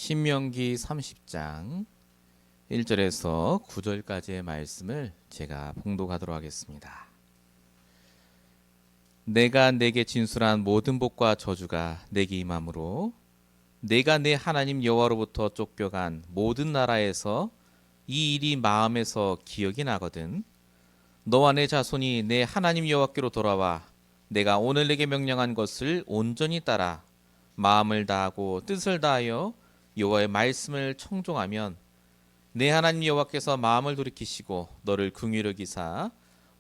신명기 30장 1절에서 9절까지의 말씀을 제가 봉독하도록 하겠습니다. 내가 내게 진술한 모든 복과 저주가 내게 임함으로 내가 내 하나님 여호와로부터 쫓겨간 모든 나라에서 이 일이 마음에서 기억이 나거든. 너와 내 자손이 내 하나님 여호와께로 돌아와 내가 오늘 내게 명령한 것을 온전히 따라 마음을 다하고 뜻을 다하여 여호와의 말씀을 청종하면 내 하나님 여호와께서 마음을 돌이키시고 너를 긍휼히 여기사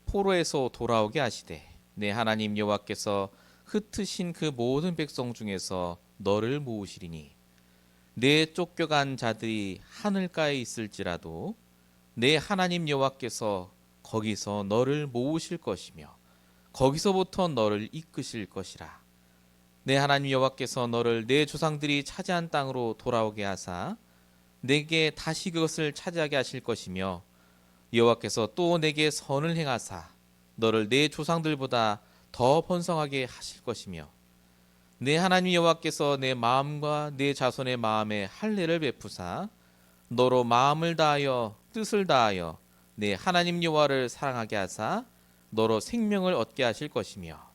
포로에서 돌아오게 하시되 내 하나님 여호와께서 흩으신 그 모든 백성 중에서 너를 모으시리니 내 쫓겨간 자들이 하늘가에 있을지라도 내 하나님 여호와께서 거기서 너를 모으실 것이며 거기서부터 너를 이끄실 것이라. 내 하나님 여호와께서 너를 내 조상들이 차지한 땅으로 돌아오게 하사 내게 다시 그것을 차지하게 하실 것이며 여호와께서 또 내게 선을 행하사 너를 내 조상들보다 더 번성하게 하실 것이며 내 하나님 여호와께서 내 마음과 내 자손의 마음에 할례를 베푸사 너로 마음을 다하여 뜻을 다하여 내 하나님 여호와를 사랑하게 하사 너로 생명을 얻게 하실 것이며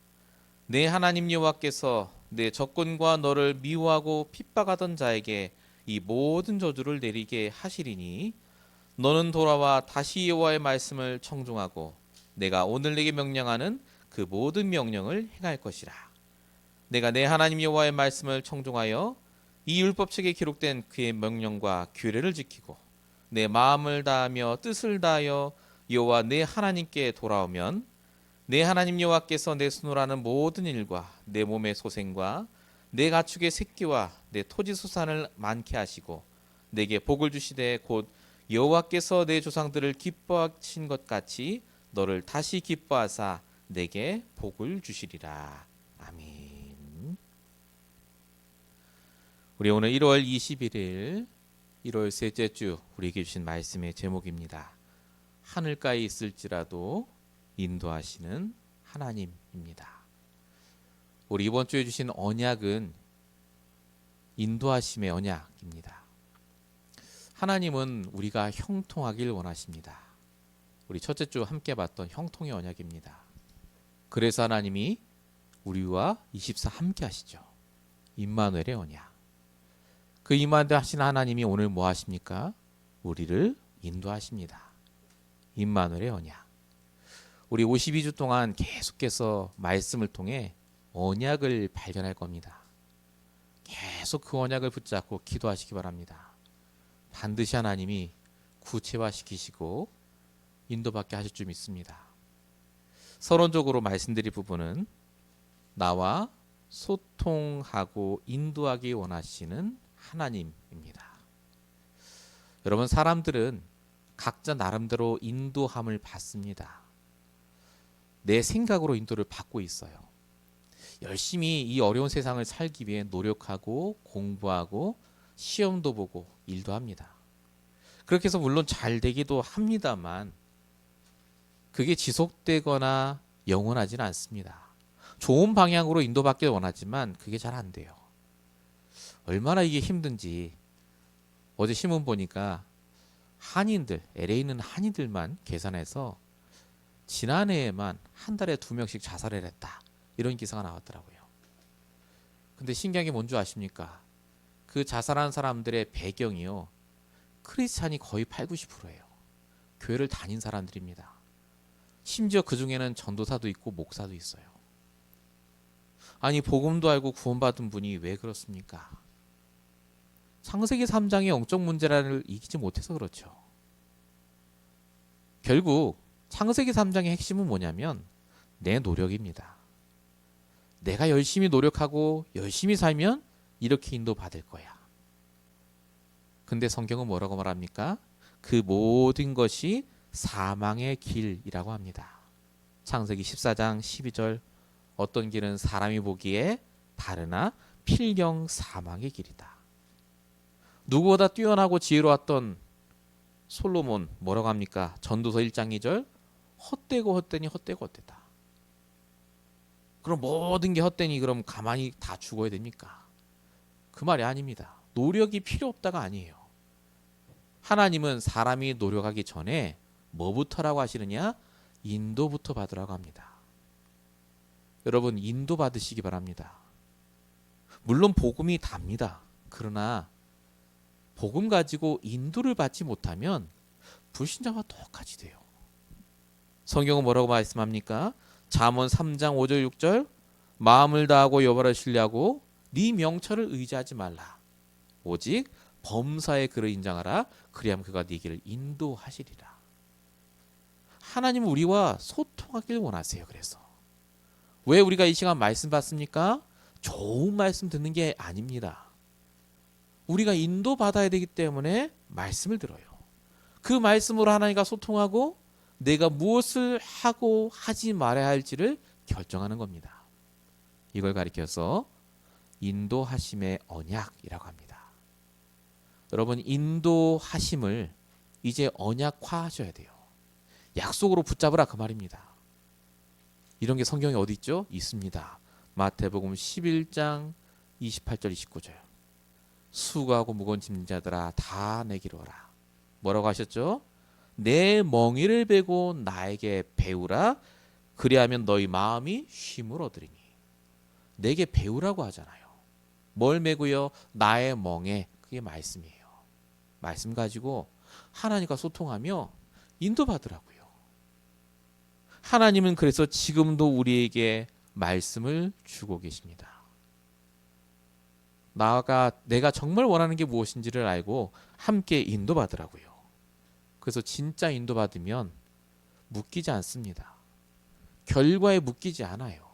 내 하나님 여호와께서 내 적군과 너를 미워하고 핍박하던 자에게 이 모든 저주를 내리게 하시리니 너는 돌아와 다시 여호와의 말씀을 청종하고 내가 오늘 내게 명령하는 그 모든 명령을 행할 것이라. 내가 내 하나님 여호와의 말씀을 청종하여 이 율법책에 기록된 그의 명령과 규례를 지키고 내 마음을 다하며 뜻을 다하여 여호와 내 하나님께 돌아오면 내 하나님 여호와께서 내 손으로 하는 모든 일과 내 몸의 소생과 내 가축의 새끼와 내 토지 소산을 많게 하시고 내게 복을 주시되 곧 여호와께서 내 조상들을 기뻐하신 것 같이 너를 다시 기뻐하사 내게 복을 주시리라. 아멘. 우리 오늘 1월 21일 1월 셋째 주 우리에게 주신 말씀의 제목입니다. 하늘가에 있을지라도 인도하시는 하나님입니다. 우리 이번 주에 주신 언약은 인도하심의 언약입니다. 하나님은 우리가 형통하길 원하십니다. 우리 첫째 주 함께 봤던 형통의 언약입니다. 그래서 하나님이 우리와 24 함께 하시죠. 임마누엘의 언약. 그 임마누엘 하신 하나님이 오늘 뭐 하십니까? 우리를 인도하십니다. 임마누엘의 언약. 우리 52주 동안 계속해서 말씀을 통해 언약을 발견할 겁니다. 계속 그 언약을 붙잡고 기도하시기 바랍니다. 반드시 하나님이 구체화시키시고 인도받게 하실 줄 믿습니다. 서론적으로 말씀드릴 부분은 나와 소통하고 인도하기 원하시는 하나님입니다. 여러분, 사람들은 각자 나름대로 인도함을 받습니다. 내 생각으로 인도를 받고 있어요. 열심히 이 어려운 세상을 살기 위해 노력하고 공부하고 시험도 보고 일도 합니다. 그렇게 해서 물론 잘 되기도 합니다만 그게 지속되거나 영원하지는 않습니다. 좋은 방향으로 인도받길 원하지만 그게 잘 안 돼요. 얼마나 이게 힘든지 어제 신문 보니까 한인들, LA에 있는 한인들만 계산해서 지난해에만 한 달에 2명씩 자살을 했다. 이런 기사가 나왔더라고요. 근데 신기한 게 뭔지 아십니까? 그 자살한 사람들의 배경이요. 크리스찬이 거의 8, 90%예요. 교회를 다닌 사람들입니다. 심지어 그 중에는 전도사도 있고 목사도 있어요. 아니, 복음도 알고 구원받은 분이 왜 그렇습니까? 창세기 3장의 영적 문제를 이기지 못해서 그렇죠. 결국 창세기 3장의 핵심은 뭐냐면 내 노력입니다. 내가 열심히 노력하고 열심히 살면 이렇게 인도받을 거야. 근데 성경은 뭐라고 말합니까? 그 모든 것이 사망의 길이라고 합니다. 창세기 14장 12절 어떤 길은 사람이 보기에 바르나 필경 사망의 길이다. 누구보다 뛰어나고 지혜로웠던 솔로몬 뭐라고 합니까? 전도서 1장 2절 헛되고 헛되니 헛되고 헛되다. 그럼 모든 게 헛되니 그럼 가만히 다 죽어야 됩니까? 그 말이 아닙니다. 노력이 필요 없다가 아니에요. 하나님은 사람이 노력하기 전에 뭐부터라고 하시느냐? 인도부터 받으라고 합니다. 여러분, 인도 받으시기 바랍니다. 물론 복음이 답니다. 그러나 복음 가지고 인도를 받지 못하면 불신자와 똑같이 돼요. 성경은 뭐라고 말씀합니까? 잠언 3장 5절 6절 마음을 다하고 여호와를 신뢰하고 네 명철을 의지하지 말라. 오직 범사의 그를 인정하라. 그리하면 그가 네 길을 인도하시리라. 하나님은 우리와 소통하길 원하세요. 그래서 왜 우리가 이 시간 말씀 받습니까? 좋은 말씀 듣는 게 아닙니다. 우리가 인도받아야 되기 때문에 말씀을 들어요. 그 말씀으로 하나님과 소통하고 내가 무엇을 하고 하지 말아야 할지를 결정하는 겁니다. 이걸 가리켜서 인도하심의 언약이라고 합니다. 여러분, 인도하심을 이제 언약화하셔야 돼요. 약속으로 붙잡으라 그 말입니다. 이런 게 성경에 어디 있죠? 있습니다. 마태복음 11장 28절 29절 수고하고 무거운 짐진 자들아 다 내게로 오라. 뭐라고 하셨죠? 내 멍에를 베고 나에게 배우라. 그리하면 너희 마음이 쉼을 얻으리니. 내게 배우라고 하잖아요. 뭘 메고요? 나의 멍에. 그게 말씀이에요. 말씀 가지고 하나님과 소통하며 인도받으라고요. 하나님은 그래서 지금도 우리에게 말씀을 주고 계십니다. 내가 정말 원하는 게 무엇인지를 알고 함께 인도받으라고요. 그래서 진짜 인도받으면 묶이지 않습니다. 결과에 묶이지 않아요.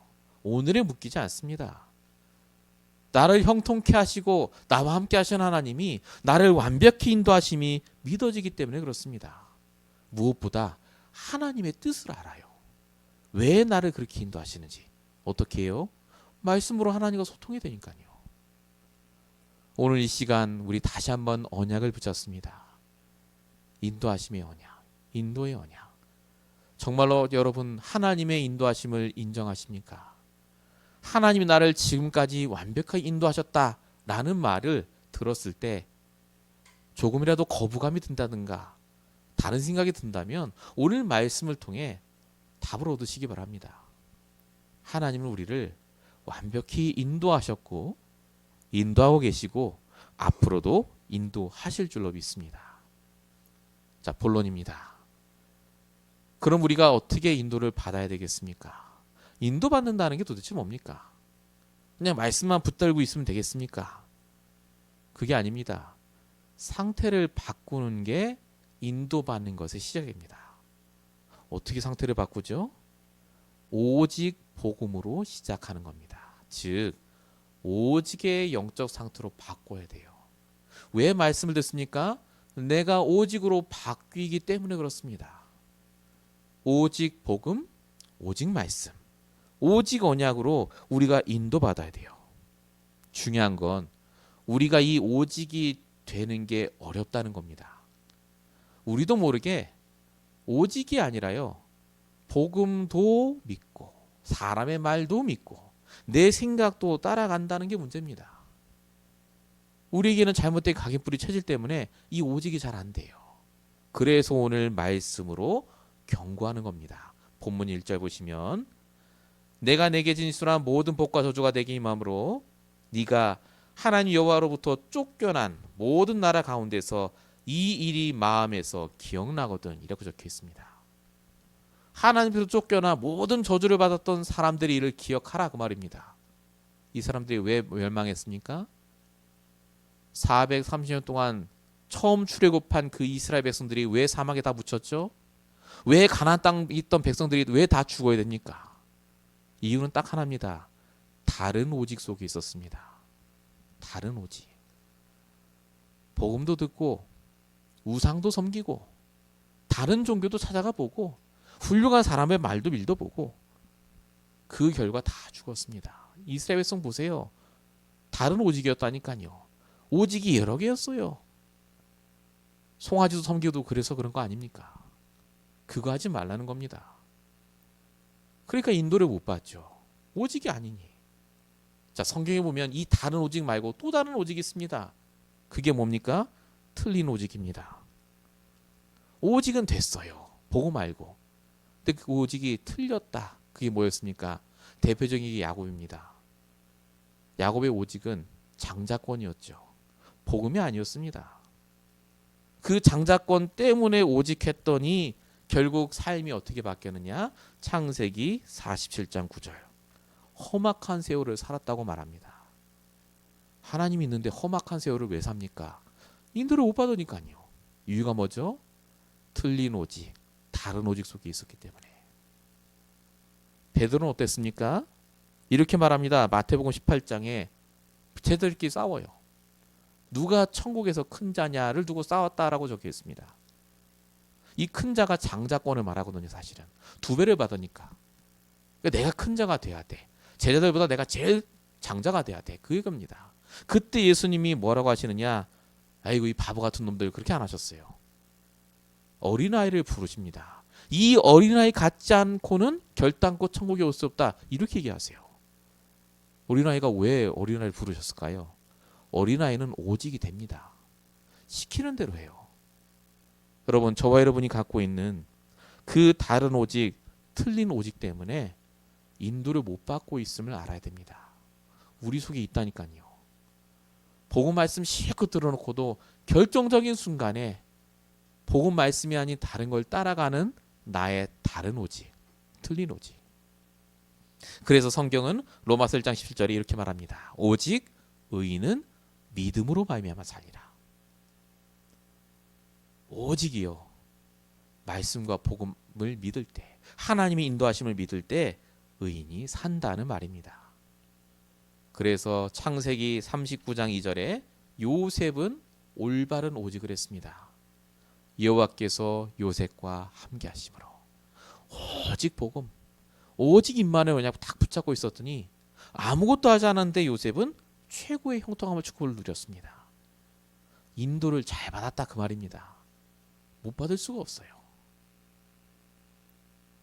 오늘에 묶이지 않습니다. 나를 형통케 하시고 나와 함께 하신 하나님이 나를 완벽히 인도하심이 믿어지기 때문에 그렇습니다. 무엇보다 하나님의 뜻을 알아요. 왜 나를 그렇게 인도하시는지. 어떻게 해요? 말씀으로 하나님과 소통이 되니까요. 오늘 이 시간 우리 다시 한번 언약을 붙잡습니다. 인도하심의 언약, 인도의 언약. 정말로 여러분 하나님의 인도하심을 인정하십니까? 하나님이 나를 지금까지 완벽하게 인도하셨다라는 말을 들었을 때 조금이라도 거부감이 든다든가 다른 생각이 든다면 오늘 말씀을 통해 답을 얻으시기 바랍니다. 하나님은 우리를 완벽히 인도하셨고 인도하고 계시고 앞으로도 인도하실 줄로 믿습니다. 자, 본론입니다. 그럼 우리가 어떻게 인도를 받아야 되겠습니까? 인도받는다는 게 도대체 뭡니까? 그냥 말씀만 붙들고 있으면 되겠습니까? 그게 아닙니다. 상태를 바꾸는 게 인도받는 것의 시작입니다. 어떻게 상태를 바꾸죠? 오직 복음으로 시작하는 겁니다. 즉 오직의 영적 상태로 바꿔야 돼요. 왜 말씀을 듣습니까? 내가 오직으로 바뀌기 때문에 그렇습니다. 오직 복음, 오직 말씀, 오직 언약으로 우리가 인도받아야 돼요. 중요한 건 우리가 이 오직이 되는 게 어렵다는 겁니다. 우리도 모르게 오직이 아니라요. 복음도 믿고 사람의 말도 믿고 내 생각도 따라간다는 게 문제입니다. 우리에게는 잘못된 각인뿌리 체질 때문에 이 오직이 잘 안 돼요. 그래서 오늘 말씀으로 경고하는 겁니다. 본문 1절 보시면 내가 내게 진술한 모든 복과 저주가 내게 임함으로 네가 하나님 여호와로부터 쫓겨난 모든 나라 가운데서 이 일이 마음에서 기억나거든. 이렇게 적혀 있습니다. 하나님께서 쫓겨나 모든 저주를 받았던 사람들의 일을 기억하라 그 말입니다. 이 사람들이 왜 멸망했습니까? 430년 동안 처음 출애굽한 그 이스라엘 백성들이 왜 사막에 다 묻혔죠? 왜 가나안 땅에 있던 백성들이 왜 다 죽어야 됩니까? 이유는 딱 하나입니다. 다른 오직 속에 있었습니다. 다른 오직. 복음도 듣고 우상도 섬기고 다른 종교도 찾아가 보고 훌륭한 사람의 말도 믿어보고 그 결과 다 죽었습니다. 이스라엘 백성 보세요. 다른 오직이었다니까요. 오직이 여러 개였어요. 송아지도 섬기도 그래서 그런 거 아닙니까? 그거 하지 말라는 겁니다. 그러니까 인도를 못 받죠. 오직이 아니니. 자, 성경에 보면 이 다른 오직 말고 또 다른 오직이 있습니다. 그게 뭡니까? 틀린 오직입니다. 오직은 됐어요. 복음 알고. 근데 그 오직이 틀렸다. 그게 뭐였습니까? 대표적인 게 야곱입니다. 야곱의 오직은 장자권이었죠. 복음이 아니었습니다. 그 장자권 때문에 오직했더니 결국 삶이 어떻게 바뀌었느냐? 창세기 47장 9절. 험악한 세월을 살았다고 말합니다. 하나님이 있는데 험악한 세월을 왜 삽니까? 인도를 못 받으니까요. 이유가 뭐죠? 틀린 오직, 다른 오직 속에 있었기 때문에. 베드로는 어땠습니까? 이렇게 말합니다. 마태복음 18장에 쟤들끼리 싸워요. 누가 천국에서 큰 자냐를 두고 싸웠다라고 적혀 있습니다. 이 큰 자가 장자권을 말하거든요. 사실은 2배를 받으니까. 그러니까 내가 큰 자가 돼야 돼. 제자들보다 내가 제일 장자가 돼야 돼. 그 얘기입니다. 그때 예수님이 뭐라고 하시느냐? 아이고 이 바보 같은 놈들, 그렇게 안 하셨어요. 어린아이를 부르십니다. 이 어린아이 같지 않고는 결단코 천국에 올 수 없다. 이렇게 얘기하세요. 어린아이가 왜 어린아이를 부르셨을까요? 어린아이는 오직이 됩니다. 시키는 대로 해요. 여러분, 저와 여러분이 갖고 있는 그 다른 오직, 틀린 오직 때문에 인도를 못 받고 있음을 알아야 됩니다. 우리 속에 있다니까요. 복음 말씀 실컷 들어놓고도 결정적인 순간에 복음 말씀이 아닌 다른 걸 따라가는 나의 다른 오직, 틀린 오직. 그래서 성경은 로마서 1장 17절에 이렇게 말합니다. 오직 의인은 믿음으로 말미암아 살리라. 오직이요. 말씀과 복음을 믿을 때, 하나님의 인도하심을 믿을 때 의인이 산다는 말입니다. 그래서 창세기 39장 2절에 요셉은 올바른 오직을 했습니다. 여호와께서 요셉과 함께 하심으로. 오직 복음, 오직 입만을 그냥 딱 붙잡고 있었더니 아무것도 하지 않았는데 요셉은 최고의 형통함을 축복을 누렸습니다. 인도를 잘 받았다 그 말입니다. 못 받을 수가 없어요.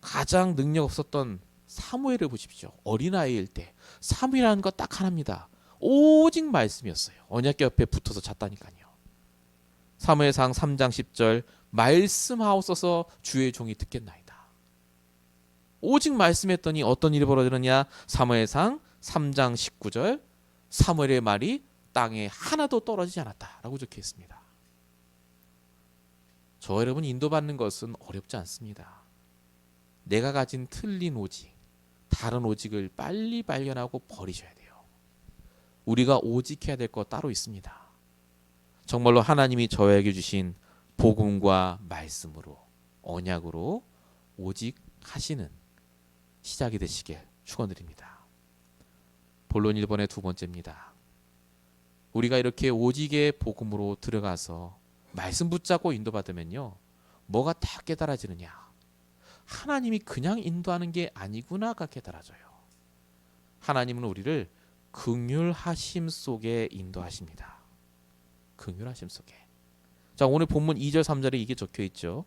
가장 능력 없었던 사무엘을 보십시오. 어린아이일 때 사무엘이라는 거 딱 하나입니다. 오직 말씀이었어요. 언약궤 옆에 붙어서 잤다니까요. 사무엘상 3장 10절 말씀하옵소서 주의 종이 듣겠나이다. 오직 말씀했더니 어떤 일이 벌어지느냐? 사무엘상 3장 19절 사무엘의 말이 땅에 하나도 떨어지지 않았다라고 적혀 있습니다. 저 여러분 인도받는 것은 어렵지 않습니다. 내가 가진 틀린 오직, 다른 오직을 빨리 발견하고 버리셔야 돼요. 우리가 오직해야 될 거 따로 있습니다. 정말로 하나님이 저에게 주신 복음과 말씀으로, 언약으로 오직하시는 시작이 되시길 축원드립니다. 본론 1번의 두 번째입니다. 우리가 이렇게 오직의 복음으로 들어가서 말씀 붙잡고 인도받으면요, 뭐가 다 깨달아지느냐? 하나님이 그냥 인도하는 게 아니구나가 깨달아져요. 하나님은 우리를 긍휼하심 속에 인도하십니다. 긍휼하심 속에. 자, 오늘 본문 2절 3절에 이게 적혀 있죠.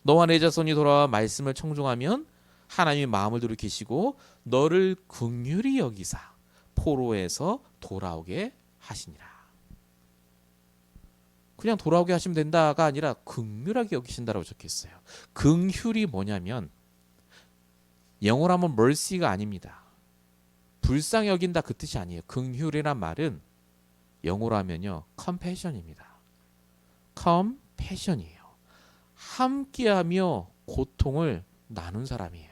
너와 내 자손이 돌아와 말씀을 청종하면 하나님이 마음을 돌이키시고 너를 긍휼히 여기사 포로에서 돌아오게 하시니라. 그냥 돌아오게 하시면 된다가 아니라 긍휼하게 여기신다라고 적혀 있어요. 긍휼이 뭐냐면 영어로 하면 mercy가 아닙니다. 불쌍히 여긴다 그 뜻이 아니에요. 긍휼이란 말은 영어로 하면요 compassion입니다. compassion이에요. 함께하며 고통을 나눈 사람이에요.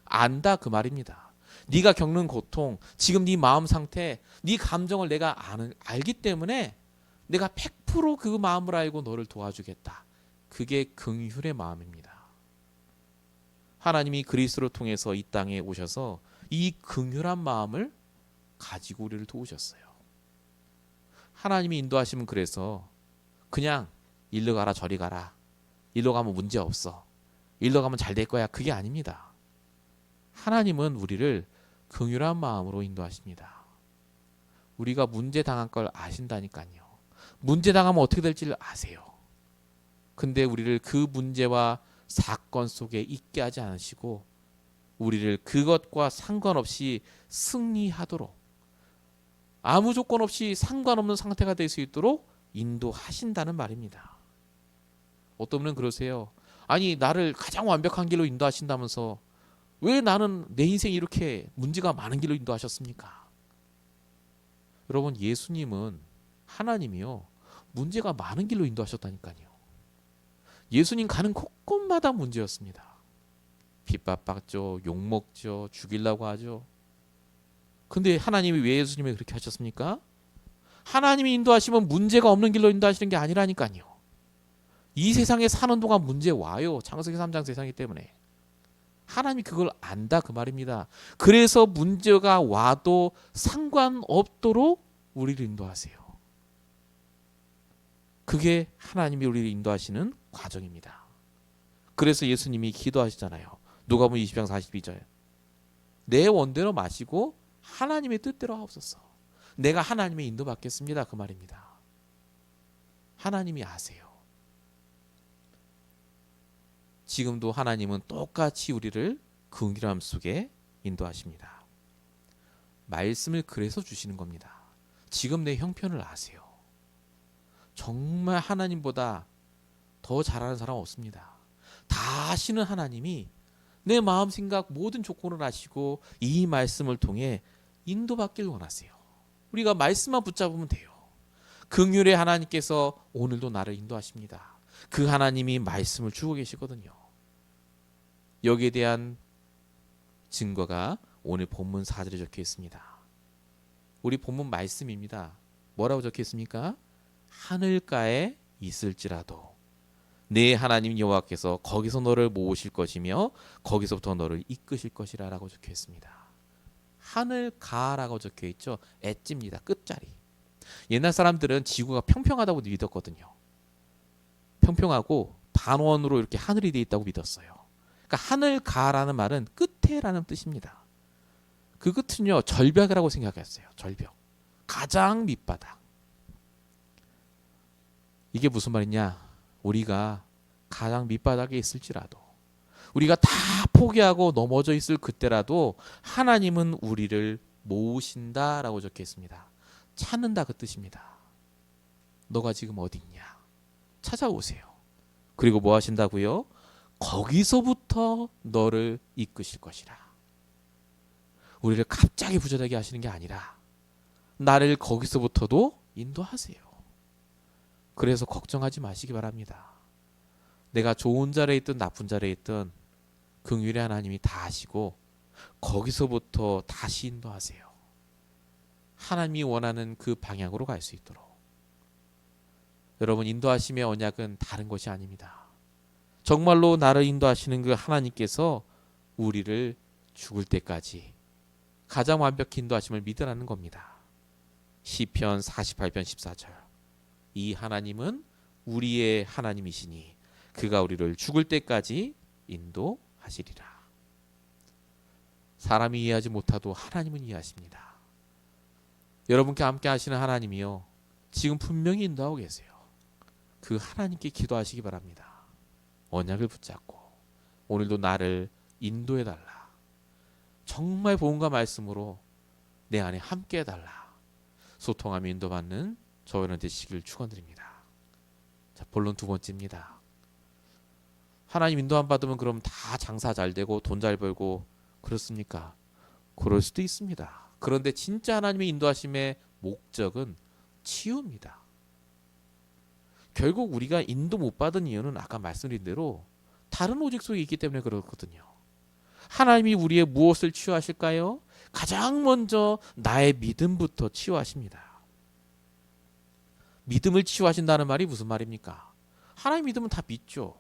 안다 그 말입니다. 네가 겪는 고통, 지금 네 마음 상태, 네 감정을 내가 알기 때문에 내가 100% 그 마음을 알고 너를 도와주겠다. 그게 긍휼의 마음입니다. 하나님이 그리스도를 통해서 이 땅에 오셔서 이 긍휼한 마음을 가지고 우리를 도우셨어요. 하나님이 인도하시면 그래서 그냥 일로 가라 저리 가라, 일로 가면 문제 없어, 일로 가면 잘 될 거야, 그게 아닙니다. 하나님은 우리를 긍휼한 마음으로 인도하십니다. 우리가 문제 당한 걸 아신다니까요. 문제 당하면 어떻게 될지를 아세요. 근데 우리를 그 문제와 사건 속에 있게 하지 않으시고 우리를 그것과 상관없이 승리하도록, 아무 조건 없이 상관없는 상태가 될 수 있도록 인도하신다는 말입니다. 어떤 분은 그러세요. 아니, 나를 가장 완벽한 길로 인도하신다면서 왜 나는 내 인생이 이렇게 문제가 많은 길로 인도하셨습니까? 여러분, 예수님은 하나님이요, 문제가 많은 길로 인도하셨다니까요. 예수님 가는 곳곳마다 문제였습니다. 핍박받죠, 욕먹죠, 죽이려고 하죠. 근데 하나님이 왜 예수님을 그렇게 하셨습니까? 하나님이 인도하시면 문제가 없는 길로 인도하시는 게 아니라니까요. 이 세상에 사는 동안 문제 와요. 창세기 3장 세상이기 때문에. 하나님이 그걸 안다 그 말입니다. 그래서 문제가 와도 상관없도록 우리를 인도하세요. 그게 하나님이 우리를 인도하시는 과정입니다. 그래서 예수님이 기도하시잖아요. 누가복음 20장 42절. 내 원대로 마시고 하나님의 뜻대로 하옵소서. 내가 하나님의 인도받겠습니다. 그 말입니다. 하나님이 아세요. 지금도 하나님은 똑같이 우리를 긍휼함 속에 인도하십니다. 말씀을 그래서 주시는 겁니다. 지금 내 형편을 아세요. 정말 하나님보다 더 잘하는 사람 없습니다. 다 아시는 하나님이 내 마음 생각 모든 조건을 아시고 이 말씀을 통해 인도받길 원하세요. 우리가 말씀만 붙잡으면 돼요. 긍휼의 하나님께서 오늘도 나를 인도하십니다. 그 하나님이 말씀을 주고 계시거든요. 여기에 대한 증거가 오늘 본문 4절에 적혀 있습니다. 우리 본문 말씀입니다. 뭐라고 적혀 있습니까? 하늘가에 있을지라도 내 하나님 여호와께서 거기서 너를 모으실 것이며 거기서부터 너를 이끄실 것이라 라고 적혀 있습니다. 하늘가라고 적혀 있죠. 엣지입니다. 끝자리. 옛날 사람들은 지구가 평평하다고 믿었거든요. 평평하고 반원으로 이렇게 하늘이 되어 있다고 믿었어요. 그러니까 하늘가라는 말은 끝에라는 뜻입니다. 그 끝은요, 절벽이라고 생각했어요. 절벽. 가장 밑바닥. 이게 무슨 말이냐? 우리가 가장 밑바닥에 있을지라도, 우리가 다 포기하고 넘어져 있을 그때라도 하나님은 우리를 모으신다라고 적혀 있습니다. 찾는다 그 뜻입니다. 너가 지금 어디 있냐? 찾아오세요. 그리고 뭐 하신다고요? 거기서부터 너를 이끄실 것이라. 우리를 갑자기 부자되게 하시는 게 아니라 나를 거기서부터도 인도하세요. 그래서 걱정하지 마시기 바랍니다. 내가 좋은 자리에 있든 나쁜 자리에 있든 긍휼의 하나님이 다 아시고 거기서부터 다시 인도하세요. 하나님이 원하는 그 방향으로 갈 수 있도록. 여러분, 인도하심의 언약은 다른 것이 아닙니다. 정말로 나를 인도하시는 그 하나님께서 우리를 죽을 때까지 가장 완벽히 인도하심을 믿으라는 겁니다. 시편 48편 14절. 이 하나님은 우리의 하나님이시니 그가 우리를 죽을 때까지 인도하시리라. 사람이 이해하지 못하도 하나님은 이해하십니다. 여러분께 함께 하시는 하나님이요, 지금 분명히 인도하고 계세요. 그 하나님께 기도하시기 바랍니다. 언약을 붙잡고 오늘도 나를 인도해달라. 정말 복음과 말씀으로 내 안에 함께 해달라. 소통하며 인도받는 저희는 되시길 축원드립니다. 자, 본론 두 번째입니다. 하나님 인도 안 받으면 그럼 다 장사 잘 되고 돈 잘 벌고 그렇습니까? 그럴 수도 있습니다. 그런데 진짜 하나님의 인도하심의 목적은 치유입니다. 결국 우리가 인도 못 받은 이유는 아까 말씀드린 대로 다른 오직 속에 있기 때문에 그렇거든요. 하나님이 우리의 무엇을 치유하실까요? 가장 먼저 나의 믿음부터 치유하십니다. 믿음을 치유하신다는 말이 무슨 말입니까? 하나님 믿으면 다 믿죠.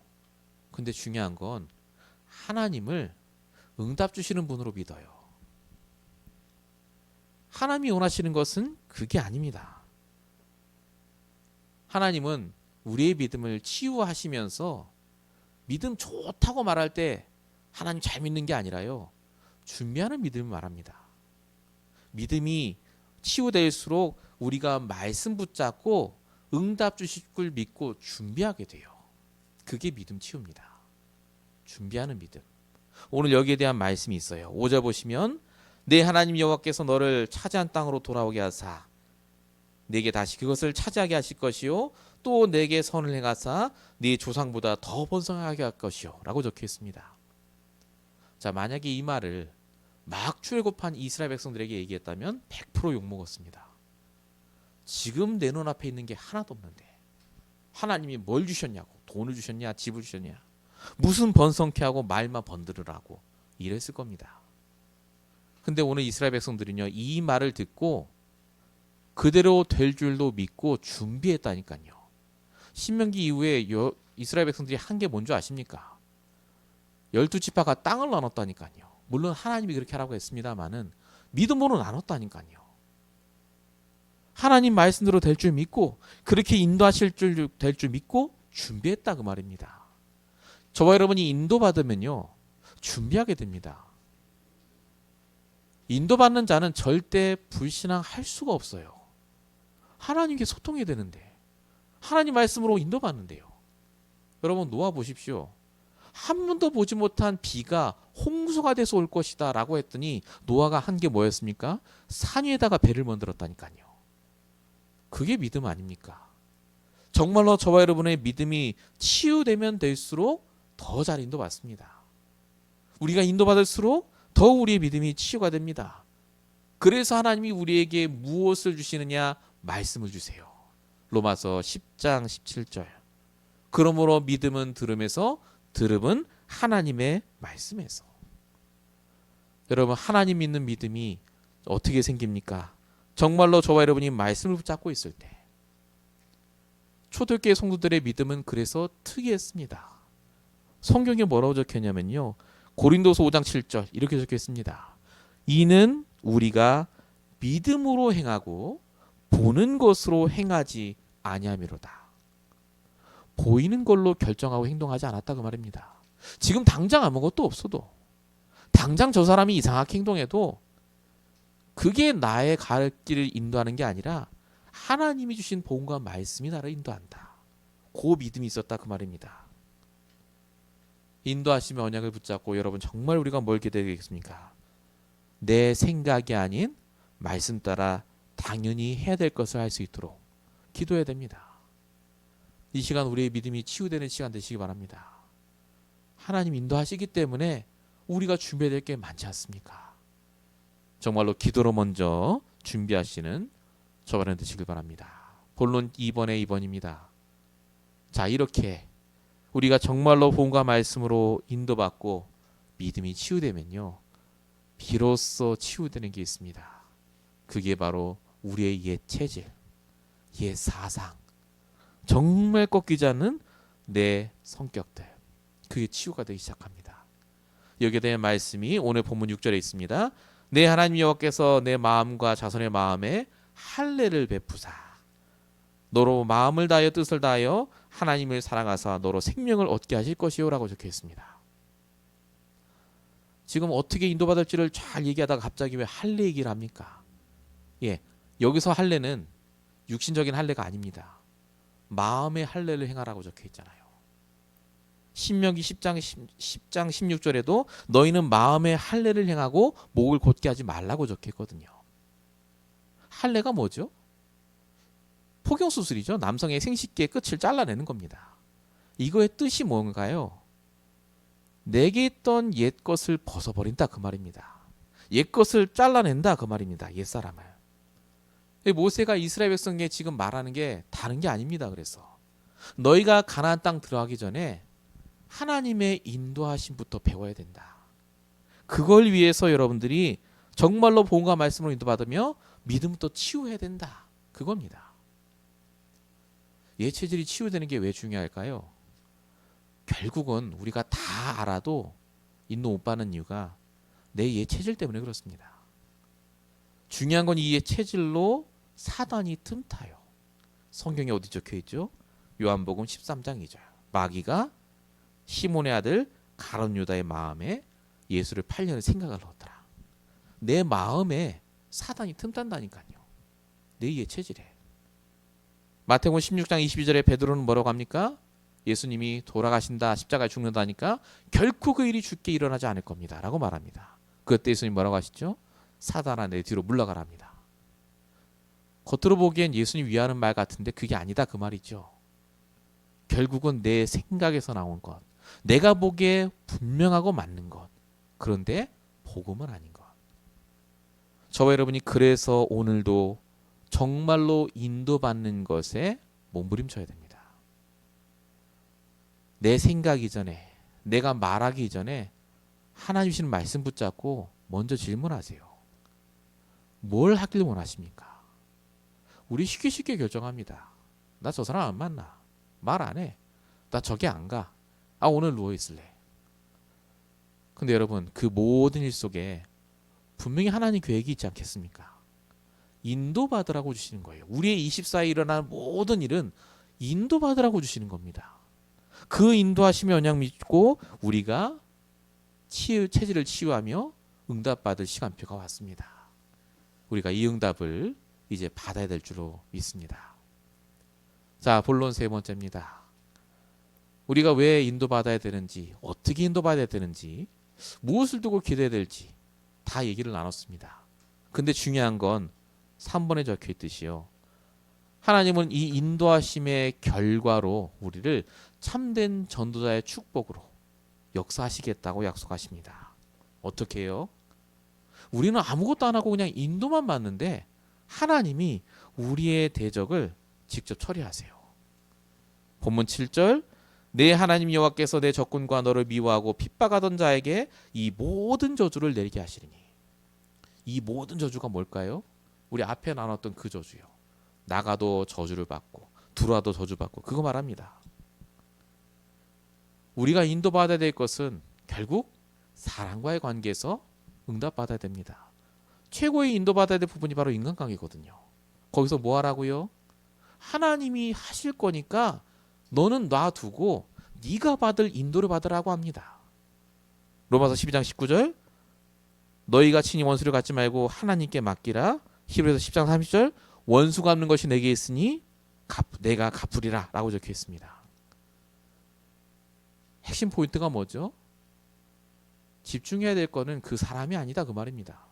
근데 중요한 건 하나님을 응답 주시는 분으로 믿어요. 하나님이 원하시는 것은 그게 아닙니다. 하나님은 우리의 믿음을 치유하시면서 믿음 좋다고 말할 때 하나님 잘 믿는 게 아니라요, 준비하는 믿음을 말합니다. 믿음이 치유될수록 우리가 말씀 붙잡고 응답 주실 걸 믿고 준비하게 돼요. 그게 믿음 치유입니다. 준비하는 믿음. 오늘 여기에 대한 말씀이 있어요. 5절 보시면 내 하나님 여호와께서 너를 차지한 땅으로 돌아오게 하사 내게 다시 그것을 차지하게 하실 것이요 또 내게 선을 행하사 네 조상보다 더 번성하게 할 것이요 라고 적혀 있습니다. 자, 만약에 이 말을 막 출애굽한 이스라엘 백성들에게 얘기했다면 100% 욕먹었습니다. 지금 내 눈앞에 있는 게 하나도 없는데 하나님이 뭘 주셨냐고, 돈을 주셨냐, 집을 주셨냐, 무슨 번성케 하고 말만 번들으라고 이랬을 겁니다. 근데 오늘 이스라엘 백성들은요, 이 말을 듣고 그대로 될 줄도 믿고 준비했다니까요. 신명기 이후에 이스라엘 백성들이 한 게 뭔지 아십니까? 12지파가 땅을 나눴다니까요. 물론 하나님이 그렇게 하라고 했습니다마는 믿음으로 나눴다니까요. 하나님 말씀대로 될 줄 믿고 그렇게 인도하실 줄 될 줄 믿고 준비했다 그 말입니다. 저와 여러분이 인도받으면요 준비하게 됩니다. 인도받는 자는 절대 불신앙할 수가 없어요. 하나님께 소통해야 되는데 하나님 말씀으로 인도받는데요. 여러분 놓아 보십시오. 한 번도 보지 못한 비가 홍수가 돼서 올 것이다 라고 했더니 노아가 한 게 뭐였습니까? 산 위에다가 배를 만들었다니까요. 그게 믿음 아닙니까? 정말로 저와 여러분의 믿음이 치유되면 될수록 더 잘 인도받습니다. 우리가 인도받을수록 더 우리의 믿음이 치유가 됩니다. 그래서 하나님이 우리에게 무엇을 주시느냐? 말씀을 주세요. 로마서 10장 17절. 그러므로 믿음은 들음에서, 들음은 하나님의 말씀에서. 여러분, 하나님 믿는 믿음이 어떻게 생깁니까? 정말로 저와 여러분이 말씀을 붙잡고 있을 때. 초대교회 성도들의 믿음은 그래서 특이했습니다. 성경에 뭐라고 적혀있냐면요, 고린도서 5장 7절 이렇게 적혀 있습니다. 이는 우리가 믿음으로 행하고 보는 것으로 행하지 아니함이로다. 보이는 걸로 결정하고 행동하지 않았다 그 말입니다. 지금 당장 아무것도 없어도, 당장 저 사람이 이상하게 행동해도 그게 나의 갈 길을 인도하는 게 아니라 하나님이 주신 복음과 말씀이 나를 인도한다. 그 믿음이 있었다 그 말입니다. 인도하시며 언약을 붙잡고 여러분 정말 우리가 뭘 기대되겠습니까? 내 생각이 아닌 말씀 따라 당연히 해야 될 것을 할 수 있도록 기도해야 됩니다. 이 시간 우리의 믿음이 치유되는 시간 되시기 바랍니다. 하나님 인도하시기 때문에 우리가 준비해야 될 게 많지 않습니까? 정말로 기도로 먼저 준비하시는 저번에 되시길 바랍니다. 본론 2번의 2번입니다. 자, 이렇게 우리가 정말로 복음과 말씀으로 인도받고 믿음이 치유되면요, 비로소 치유되는 게 있습니다. 그게 바로 우리의 옛 체질, 옛 사상, 정말 꺾이지 않는 내 성격들, 그게 치유가 되기 시작합니다. 여기에 대한 말씀이 오늘 본문 6절에 있습니다. 내 하나님 여호와께서 내 마음과 자손의 마음에 할례를 베푸사 너로 마음을 다하여 뜻을 다하여 하나님을 사랑하사 너로 생명을 얻게 하실 것이요 라고 적혀 있습니다. 지금 어떻게 인도받을지를 잘 얘기하다가 갑자기 왜 할례 얘기를 합니까? 예, 여기서 할례는 육신적인 할례가 아닙니다. 마음의 할례를 행하라고 적혀 있잖아요. 신명기 10장 16절에도 너희는 마음의 할례를 행하고 목을 곧게 하지 말라고 적혀 있거든요. 할례가 뭐죠? 포경수술이죠. 남성의 생식기의 끝을 잘라내는 겁니다. 이거의 뜻이 뭔가요? 내게 있던 옛 것을 벗어버린다 그 말입니다. 옛 것을 잘라낸다 그 말입니다. 옛 사람을. 모세가 이스라엘 백성에게 지금 말하는 게 다른 게 아닙니다. 그래서 너희가 가나안 땅 들어가기 전에 하나님의 인도하심부터 배워야 된다. 그걸 위해서 여러분들이 정말로 복음과 말씀으로 인도받으며 믿음부터 치유해야 된다. 그겁니다. 옛 체질이 치유되는 게 왜 중요할까요? 결국은 우리가 다 알아도 인도 못 받는 이유가 내 옛 체질 때문에 그렇습니다. 중요한 건 이 옛 체질로 사단이 틈타요. 성경에 어디 적혀 있죠? 요한복음 13장 2절. 마귀가 시몬의 아들 가룟 유다의 마음에 예수를 팔려는 생각을 넣었더라. 내 마음에 사단이 틈탄다니까요. 내 옛 체질에. 마태복음 16장 22절에 베드로는 뭐라고 합니까? 예수님이 돌아가신다, 십자가에 죽는다니까 결코 그 일이 죽게 일어나지 않을 겁니다 라고 말합니다. 그때 예수님 뭐라고 하시죠? 사단아 내 뒤로 물러가라 합니다. 겉으로 보기엔 예수님 위하는 말 같은데 그게 아니다 그 말이죠. 결국은 내 생각에서 나온 것, 내가 보기에 분명하고 맞는 것, 그런데 복음은 아닌 것. 저와 여러분이 그래서 오늘도 정말로 인도받는 것에 몸부림쳐야 됩니다. 내 생각 이전에, 내가 말하기 이전에 하나님 주시는 말씀 붙잡고 먼저 질문하세요. 뭘 하길 원하십니까? 우리 쉽게 결정합니다. 나 저 사람 안 만나. 말 안 해. 나 저기 안 가. 아, 오늘 누워 있을래. 근데 여러분, 그 모든 일 속에 분명히 하나님 계획이 있지 않겠습니까? 인도받으라고 주시는 거예요. 우리의 24에 일어나는 모든 일은 인도받으라고 주시는 겁니다. 그 인도하심의 언약 믿고 우리가 체질을 치유하며 응답받을 시간표가 왔습니다. 우리가 이 응답을 이제 받아야 될 줄로 믿습니다. 자, 본론 세 번째입니다. 우리가 왜 인도받아야 되는지, 어떻게 인도받아야 되는지, 무엇을 두고 기도해야 될지 다 얘기를 나눴습니다. 근데 중요한 건 3번에 적혀 있듯이요. 하나님은 이 인도하심의 결과로 우리를 참된 전도자의 축복으로 역사하시겠다고 약속하십니다. 어떻게 해요? 우리는 아무것도 안 하고 그냥 인도만 받는데 하나님이 우리의 대적을 직접 처리하세요. 본문 7절, 내 하나님 여호와께서 내 적군과 너를 미워하고 핍박하던 자에게 이 모든 저주를 내리게 하시리니. 이 모든 저주가 뭘까요? 우리 앞에 나눴던 그 저주요. 나가도 저주를 받고 들어와도 저주받고, 그거 말합니다. 우리가 인도받아야 될 것은 결국 사람과의 관계에서 응답받아야 됩니다. 최고의 인도받아야 될 부분이 바로 인간관계거든요. 거기서 뭐 하라고요? 하나님이 하실 거니까 너는 놔두고 네가 받을 인도를 받으라고 합니다. 로마서 12장 19절, 너희가 친히 원수를 갖지 말고 하나님께 맡기라. 히브리서 10장 30절, 원수 갚는 것이 내게 있으니 내가 갚으리라 라고 적혀 있습니다. 핵심 포인트가 뭐죠? 집중해야 될 거는 그 사람이 아니다 그 말입니다.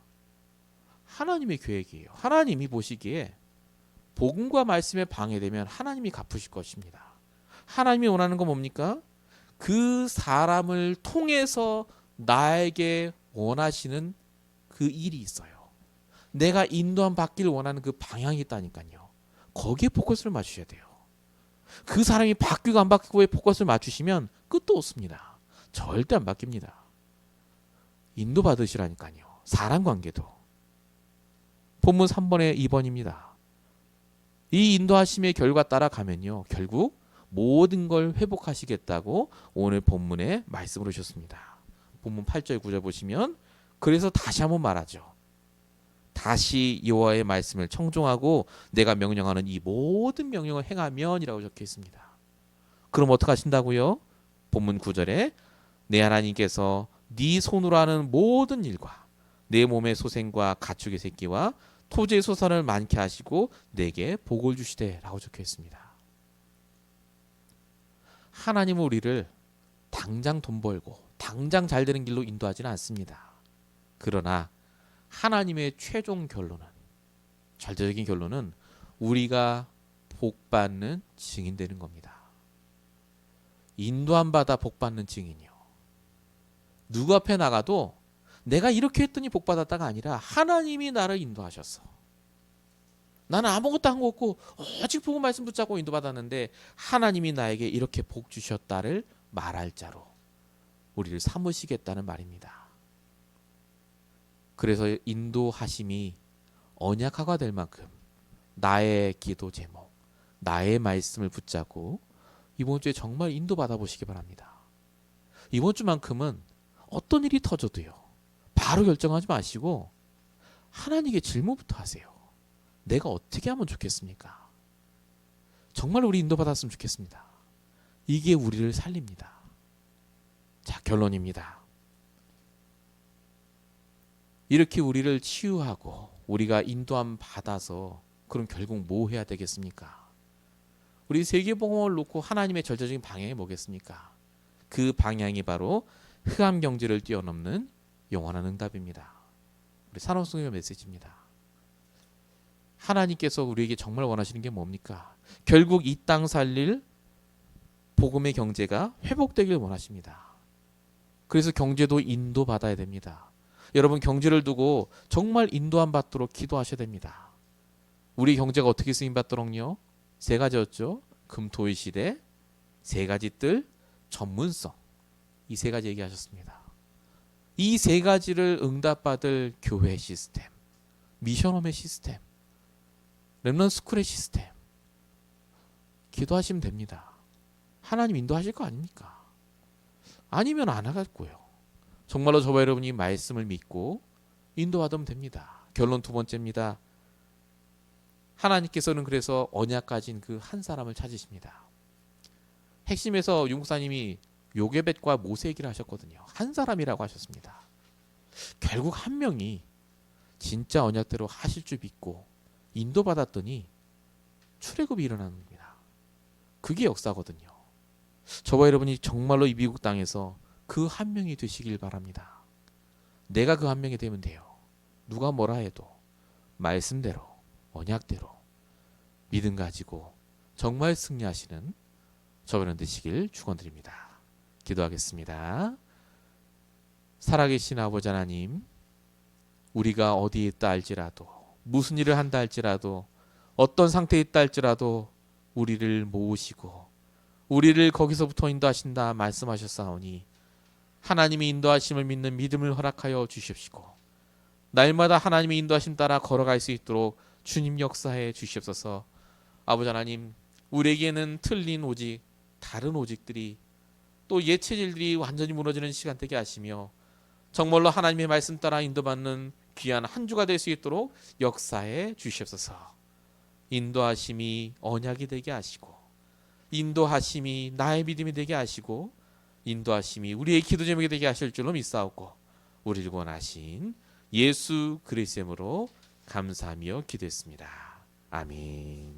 하나님의 계획이에요. 하나님이 보시기에 복음과 말씀에 방해되면 하나님이 갚으실 것입니다. 하나님이 원하는 건 뭡니까? 그 사람을 통해서 나에게 원하시는 그 일이 있어요. 내가 인도함 받기를 원하는 그 방향이 있다니까요. 거기에 포커스를 맞추셔야 돼요. 그 사람이 바뀌고 안 바뀌고에 포커스를 맞추시면 끝도 없습니다. 절대 안 바뀝니다. 인도 받으시라니까요. 사람 관계도. 본문 3번에 2번입니다. 이 인도하심의 결과 따라가면요, 결국 모든 걸 회복하시겠다고 오늘 본문에 말씀을 하셨습니다. 본문 8절 9절 보시면, 그래서 다시 한번 말하죠. 다시 여호와의 말씀을 청종하고 내가 명령하는 이 모든 명령을 행하면이라고 적혀 있습니다. 그럼 어떻게 하신다고요? 본문 9절에 내 하나님께서 네 손으로 하는 모든 일과 내 몸의 소생과 가축의 새끼와 토지의 소산을 많게 하시고 내게 복을 주시되 라고 적혀 있습니다. 하나님은 우리를 당장 돈 벌고 당장 잘 되는 길로 인도하지는 않습니다. 그러나 하나님의 최종 결론은, 절대적인 결론은 우리가 복받는 증인 되는 겁니다. 인도함 받아 복받는 증인이요. 누구 앞에 나가도 내가 이렇게 했더니 복받았다가 아니라 하나님이 나를 인도하셨어. 나는 아무것도 한 거 없고 오직 복음 말씀 붙잡고 인도받았는데 하나님이 나에게 이렇게 복 주셨다를 말할 자로 우리를 삼으시겠다는 말입니다. 그래서 인도하심이 언약화가 될 만큼 나의 기도 제목, 나의 말씀을 붙잡고 이번 주에 정말 인도받아 보시기 바랍니다. 이번 주만큼은 어떤 일이 터져도요, 바로 결정하지 마시고 하나님께 질문부터 하세요. 내가 어떻게 하면 좋겠습니까? 정말 우리 인도받았으면 좋겠습니다. 이게 우리를 살립니다. 자, 결론입니다. 이렇게 우리를 치유하고 우리가 인도함 받아서 그럼 결국 뭐 해야 되겠습니까? 우리 세계복음을 놓고 하나님의 절대적인 방향이 뭐겠습니까? 그 방향이 바로 흑암 경지를 뛰어넘는 영원한 응답입니다. 우리 산업성의 메시지입니다. 하나님께서 우리에게 정말 원하시는 게 뭡니까? 결국 이 땅 살릴 복음의 경제가 회복되길 원하십니다. 그래서 경제도 인도받아야 됩니다. 여러분, 경제를 두고 정말 인도함 받도록 기도하셔야 됩니다. 우리 경제가 어떻게 쓰임받도록요? 세 가지였죠. 금토일 시대, 세 가지 뜰, 전문성. 이 세 가지 얘기하셨습니다. 이 세 가지를 응답받을 교회 시스템, 미션홈의 시스템, 렘넌트 스쿨의 시스템 기도하시면 됩니다. 하나님 인도하실 거 아닙니까? 아니면 안 하겠고요. 정말로 저와 여러분이 말씀을 믿고 인도하면 됩니다. 결론 두 번째입니다. 하나님께서는 그래서 언약 가진 그 한 사람을 찾으십니다. 핵심에서 윤국사님이 요게벳과 모세 얘기를 하셨거든요. 한 사람이라고 하셨습니다. 결국 한 명이 진짜 언약대로 하실 줄 믿고 인도받았더니 출애굽이 일어나는 겁니다. 그게 역사거든요. 저와 여러분이 정말로 이 미국 땅에서 그 한 명이 되시길 바랍니다. 내가 그 한 명이 되면 돼요. 누가 뭐라 해도 말씀대로, 언약대로 믿음 가지고 정말 승리하시는 저와 여러분 되시길 축원드립니다. 기도하겠습니다. 살아계신 아버지 하나님, 우리가 어디에 있다 할지라도, 무슨 일을 한다 할지라도, 어떤 상태에 있다 할지라도 우리를 모으시고 우리를 거기서부터 인도하신다 말씀하셨사오니 하나님이 인도하심을 믿는 믿음을 허락하여 주십시고 날마다 하나님의 인도하심 따라 걸어갈 수 있도록 주님 역사해 주시옵소서. 아버지 하나님, 우리에게는 틀린 오직, 다른 오직들이 또 옛 체질들이 완전히 무너지는 시간 되게 하시며 정말로 하나님의 말씀 따라 인도받는 귀한 한 주가 될 수 있도록 역사해 주시옵소서. 인도하심이 언약이 되게 하시고 인도하심이 나의 믿음이 되게 하시고 인도하심이 우리의 기도 제목이 되게 하실 줄로 믿사오고 우리를 원하신 예수 그리스도의 이름으로 감사하며 기도했습니다. 아멘.